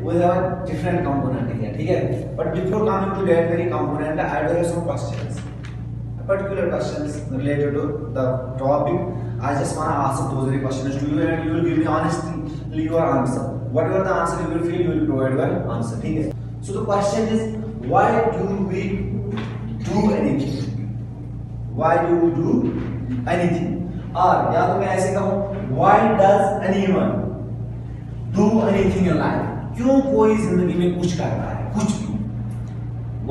will have a different component here, ठीक है? But before coming to that very component, I will have some questions. Particular questions related to the topic. I just want to ask those very questions to you, and you will give me honestly your answer. Whatever the answer you will feel, you will provide your answer, ठीक है? So the question is, why do we do anything? Why do we do anything? और या तो मैं ऐसे कहूँ, why does anyone do anything in life? क्यों कोई जिंदगी में कुछ करता है, कुछ भी?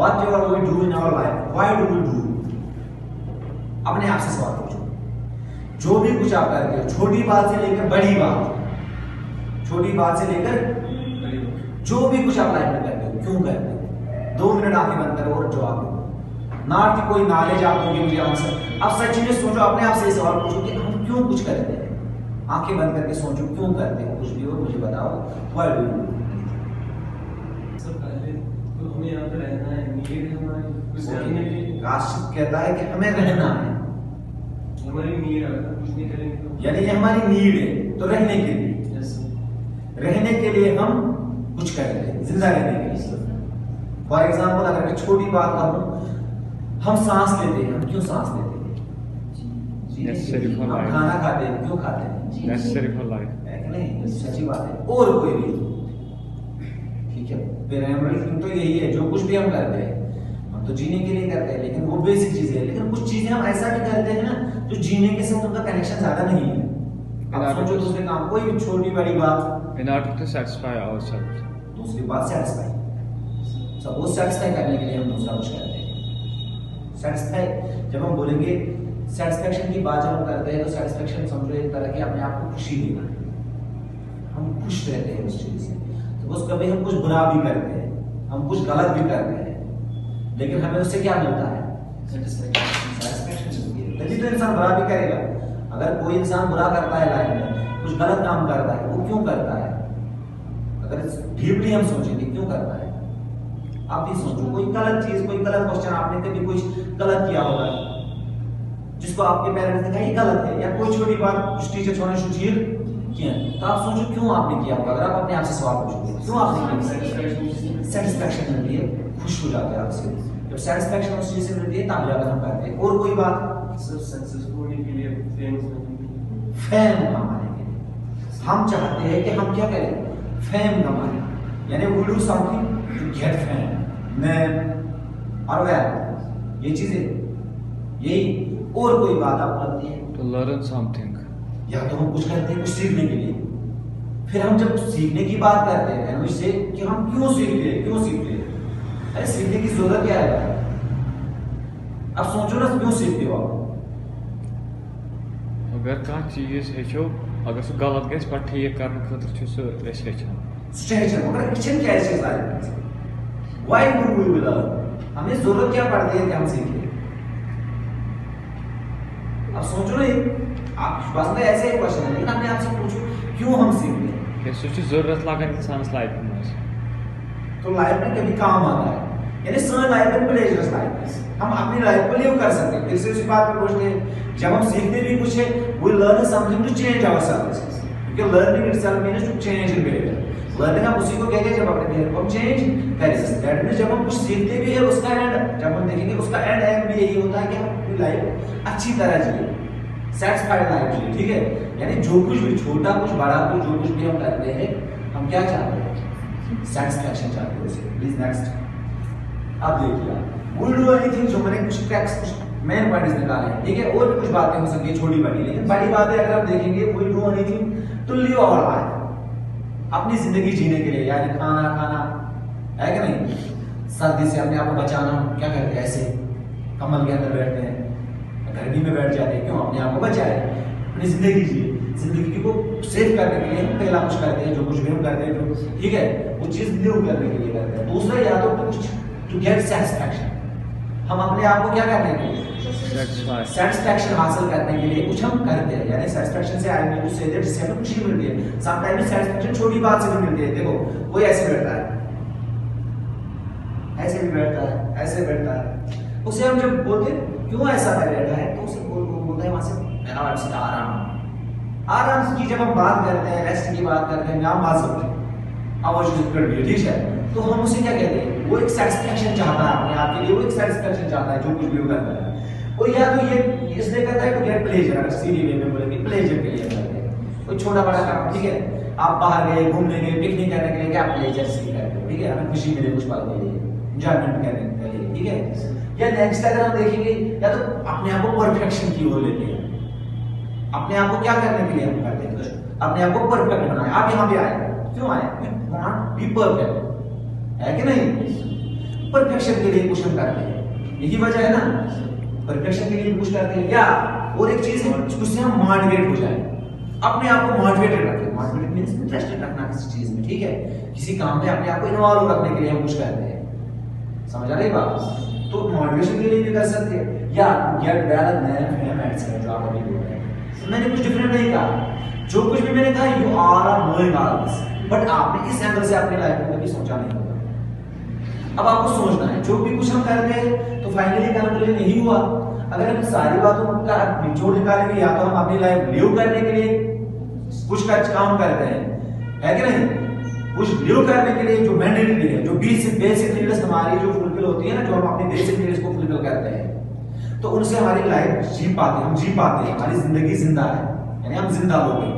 Whatever we do in our life, why do we do? अपने आप से सवाल पूछो। जो भी कुछ आप करते हो, छोटी बात से लेकर बड़ी बात, छोटी बात से लेकर जो भी कुछ आप लाइफ में करते हो, क्यों करते हो? 2 मिनट आंखें बंद करो और जवाब दो। नॉट कि कोई नॉलेज आप दोगे मुझे आंसर। अब सच्ची में सोचो, अपने आप से सवाल पूछो कि हम क्यों कुछ करते हैं। आंखें बंद करके सोचो, क्यों करते हो कुछ भी हो, मुझे बताओ। Why do you? सर पहले तो हमें यहाँ पे रहना है, नीड है हमारी, कुछ जानने के लिए। काशिफ कहता है कि हमें रहना है, हमारी नीड है, कुछ नहीं करेंगे तो। यानी ये हमारी नीड है, तो रहने के लिए, रहने के लिए हम कुछ करते हैं, जिंदा रहने के लिए। फॉर एग्जाम्पल अगर मैं छोटी बात कहूँ, हम सांस लेते हैं, हम क्यों सांस लेते हैं? हम खाना खाते हैं, क्यों खाते हैं? Necessary for life. है कि नहीं? सच्ची बात है। और कोई भी, ठीक है, प्राइमरी थिंग तो यही है। जो कुछ भी हम करते हैं, हम तो जीने के लिए करते हैं, लेकिन वो बेसिक चीजें हैं। लेकिन कुछ चीजें हम ऐसा भी करते हैं ना, जो जीने के साथ उनका कनेक्शन ज्यादा नहीं है। आप सोचो दूसरे काम, कोई भी छोटी बड़ी बात, In order to satisfy ourselves. दूसरी बात सेटिस्फाई, सपोज सेटिस्फाई करने के लिए हम दूसरा कुछ करते हैं। सेटिस्फाई जब हम बोलेंगे, सेटिस्फेक्शन की बात जब हम करते हैं, तो सेटिस्फेक्शन समझो एक तरह की अपने आप को खुशी देना। हम खुश रहते हैं उस चीज से। तो बस कभी हम कुछ बुरा भी करते हैं, हम कुछ गलत भी करते हैं, लेकिन हमें उससे क्या मिलता है? सेटिस्फेक्शन मिलती है। तभी तो इंसान बुरा भी करेगा। अगर कोई इंसान बुरा करता है लाइफ में, कुछ गलत काम करता है, वो क्यों करता है? अगर डीपली हम सोचेंगे, क्यों करता है? आप भी सोचो, कोई गलत चीज, कोई गलत क्वेश्चन, आपने कभी कुछ गलत किया होगा जिसको आपके पेरेंट्स ने कहा ये गलत है, या कोई छोटी बात उस टीचर छोड़ने सुचीर किया, तो आप सोचो क्यों आपने किया होगा। अगर आप अपने आप से सवाल पूछोगे, क्यों आपने किया? सेटिस्फेक्शन मिलती है, खुश हो जाते हैं आपसे। जब सेटिस्फेक्शन उस चीज से मिलती है, तब जाकर हम करते हैं। और कोई बात, सर सक्सेसफुल होने के लिए, फेम कमाने के लिए हम चाहते हैं कि हम क्या करें? फेम कमाएं, यानी we do something to get fame, name और वेल्थ, ये चीजें, यही। और कोई बात आपको लगती है? To learn something. या तो हम कुछ करते हैं कुछ सीखने के लिए। फिर हम जब सीखने की बात करते हैं, इससे कि हम क्यों सीखते हैं, क्यों सीखते हैं? अरे सीखने की जरूरत क्या है? अब सोचो ना, क्यों सीखते हो आप? अगर कहाँ चीज हेचो, अगर सो गलत गए पर ठीक करने खतर छु सो हेचन। स्ट्रेटेजी, मगर किचन क्या है चीज life? Why do we learn? हमें जरूरत क्या पड़ती है कि हम सीखें? अब सोचो ना, आप बस में ऐसे ही क्वेश्चन है, लेकिन अपने आप से पूछो क्यों हम सीखते हैं? कि सो छु जरूरत लगन इंसानस लाइफ में। तो लाइफ में कभी काम आता है, यानी सन लाइफ में प्लेजरस लाइफ, हम अपनी लाइफ को लिव कर सकते हैं। फिर से उसी बात पे पूछते हैं, जब हम सीखते भी कुछ है, we learn something to change ourselves, क्योंकि learning itself means to change in behaviour. Learning हम उसी को कहते हैं जब अपने बिहेवियर को हम चेंज करें। दैट मींस जब हम कुछ सीखते भी है, उसका एंड जब हम देखेंगे, उसका एंड एम भी यही होता है कि हम अपनी लाइफ अच्छी तरह जिए, सेटिस्फाइड लाइफ जिए, ठीक है? यानी जो कुछ भी, छोटा कुछ बड़ा कुछ, जो कुछ भी हम करते हैं, हम क्या चाहते हैं? सेटिस्फैक्शन चाहते हैं उसे। Please next. अब देखिए, वी डू एनीथिंग, जो मैंने कुछ टैक्स, कुछ मेन पॉइंट्स निकाले हैं, ठीक है? और भी कुछ बातें हो सकती है छोटी बड़ी, लेकिन बड़ी बातें अगर हम देखेंगे, we do anything to live our life, अपनी जिंदगी जीने के लिए, यानी खाना खाना, है कि नहीं? सर्दी से अपने आप को बचाना, क्या करते हैं? ऐसे कम्बल के अंदर बैठते हैं, गर्मी में बैठ जाते हैं, क्यों? अपने आप को बचाए, अपनी जिंदगी जिए। जिंदगी को सेव करने के लिए हम पहला कुछ करते हैं, जो कुछ भी हम करते हैं, जो ठीक है, वो चीज लिव करने के लिए करते हैं। दूसरा, या तो कुछ टू गेट सेटिस्फैक्शन, हम अपने आप को क्या करने के लिए? सेटिस्फैक्शन हासिल करने के लिए कुछ हम करते हैं, यानी सेटिस्फैक्शन से I mean to say that जिससे हमें खुशी मिलती है। समटाइम्स सेटिस्फैक्शन छोटी बात से भी मिलती है। देखो, कोई ऐसे बैठता है, ऐसे भी बैठता है, ऐसे बैठता है, उसे हम जब बोलते हैं क्यों ऐसा बैठा है, तो उसे बोलता है वहां से मेरा सीधा आराम की जब हम बात करते हैं, रेस्ट की बात करते हैं, नाम बात आवाज कट गई, ठीक है, तो हम उसे क्या कहते हैं, वो एक सेटिस्फैक्शन चाहता है अपने आप के लिए, वो एक सेटिस्फैक्शन चाहता है जो कुछ भी वो करता है। और या तो ये इसलिए करता है टू गेट प्लेजर, अगर सीधी वे में बोलेंगे प्लेजर के लिए करते हैं कोई छोटा बड़ा काम, ठीक है, आप बाहर गए घूमने गए पिकनिक करने के लिए, क्या प्लेजर सीख करते हो, ठीक है, हमें खुशी मिले कुछ पल के लिए, एंजॉयमेंट करने के लिए, ठीक है। या नेक्स्ट अगर हम देखेंगे, या तो अपने आप को परफेक्शन की ओर लेते हैं, अपने आप को क्या करने के लिए हम करते हैं, अपने आप को परफेक्ट बनाए। आप यहाँ पे आए, क्यों आए, वी वांट बी परफेक्ट, है कि नहीं, परफेक्शन के लिए कुछ हम करते हैं, यही वजह है ना, परफेक्शन के लिए कुछ करते हैं। या और एक चीज है उससे हम मोटिवेट हो जाए, अपने आप को मोटिवेटेड रखें, मोटिवेटेड मींस इंटरेस्टेड रखना किसी चीज में, ठीक है, किसी काम में अपने आप को इन्वॉल्व रखने के लिए हम कुछ करते हैं, समझ आ रही बात, तो मोटिवेशन के लिए भी कर सकते हैं। या get well man fame etcetera, जो आप अभी बोल रहे हैं, मैंने कुछ डिफरेंट नहीं कहा, जो कुछ भी मैंने कहा you are knowing all this, but आपने इस एंगल से अपनी लाइफ में कभी सोचा नहीं होगा। अब आपको सोचना है, जो भी कुछ हम करते हैं तो फाइनली कंक्लूजन यही हुआ, अगर हम सारी बातों का निचोड़ निकालेंगे, या तो हम अपनी लाइफ लिव करने के लिए कुछ का काम करते हैं, है कि नहीं, कुछ लिव करने के लिए जो मैंडेटरी है, जो बेसिक नीड्स हमारी जो फुलफिल होती है ना, जो हम अपनी बेसिक नीड्स को फुलफिल करते हैं, तो उनसे हमारी लाइफ जी पाते हैं, हम जी पाते हैं, हमारी जिंदगी जिंदा है, यानी हम जिंदा हो गए।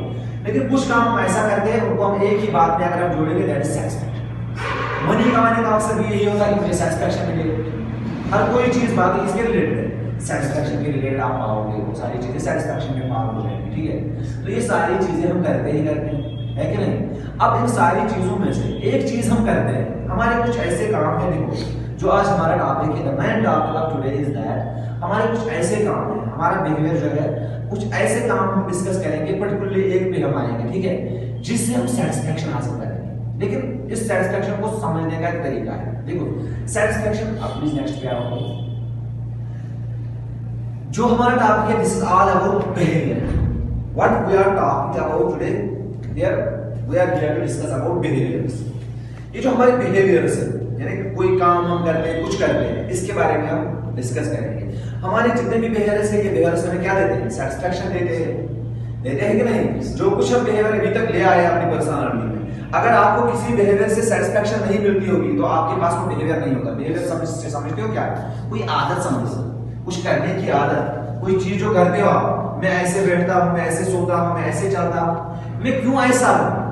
लेकिन कुछ काम हम ऐसा करते हैं, उनको हम एक ही बात में अगर हम जोड़ेंगे, दैट इज सेटिस्फैक्शन। मनी कमाने का मकसद भी यही होता है कि मुझे सेटिस्फैक्शन मिले, हर कोई चीज बाकी इसके रिलेटेड है, सेटिस्फैक्शन के रिलेटेड आप पाओगे, वो सारी चीजें सेटिस्फैक्शन में पार हो जाएंगी, ठीक है। तो ये सारी चीजें हम करते ही करते हैं, है कि नहीं। अब इन सारी चीजों में से एक चीज हम करते हैं, हमारे कुछ ऐसे काम है, देखो जो आज हमारा टॉपिक है, the main topic of today is that, हमारे कुछ ऐसे काम है, हमारा बिहेवियर जो है, कुछ ऐसे काम हम डिस्कस करेंगे, पर्टिकुलरली एक पे हम आएंगे, ठीक है, जिससे हम सेटिस्फैक्शन हासिल करेंगे। लेकिन इस सेटिस्फैक्शन को समझने का एक तरीका है, देखो सेटिस्फैक्शन, अब प्लीज नेक्स्ट पे आओ, जो हमारा टॉपिक है, this is all about behaviour, what we are talking about today, there we are here to discuss about behaviours. ये जो हमारे बिहेवियर्स है, यानी कोई काम हम करते हैं, कुछ करते हैं, इसके बारे में हम डिस्कस करेंगे। हमारे जितने भी बिहेवियर्स है, ये बिहेवियर्स हमें क्या देते हैं, सेटिस्फैक्शन देते हैं कि नहीं। जो कुछ हम बिहेवियर अभी तक ले आए अपनी पर्सनालिटी में, अगर आपको किसी बिहेवियर से सेटिस्फैक्शन नहीं मिलती होगी, तो आपके पास वो बिहेवियर नहीं होता। बिहेवियर समझते हो क्या, कोई आदत समझो, कुछ करने की आदत, कोई चीज जो करते हो आप, मैं ऐसे बैठता हूं, मैं ऐसे सोता हूं, मैं ऐसे चलता हूं, मैं क्यों ऐसा हूं,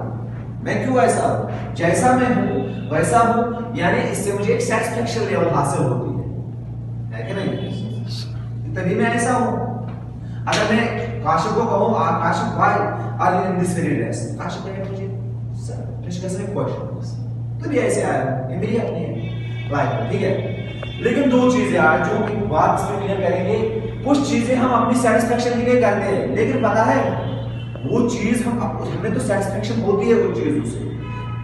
मैं क्यों ऐसा हूं, जैसा मैं हूं वैसा हूं, यानी इससे मुझे एक सेटिस्फैक्शन लेवल हासिल होती है कि नहीं, तभी मैं ऐसा हूं। अगर मैं काशिफ को कहूं, Kashif why are you in this very dress, Kashif कहेगा मुझे डिस्कस में क्वेश्चन, तो भी ऐसे आया, ये मेरी अपनी लाइफ है, ठीक है। लेकिन दो चीजें आज जो कि बात इसमें क्लियर करेंगे, कुछ चीजें हम अपनी सेटिस्फैक्शन के लिए करते हैं, लेकिन पता है वो चीज हमें तो सेटिस्फैक्शन होती है वो चीजों से,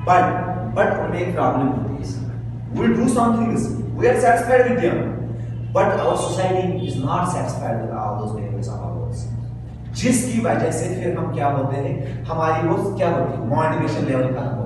बट उनमें एक प्रॉब्लम होती है, we do some things, we are satisfied with them, but our society is not satisfied with all those behaviors of ours, जिसकी वजह से फिर हम क्या होते हैं, हमारी वो क्या होती है, मोटिवेशन लेवल खत्म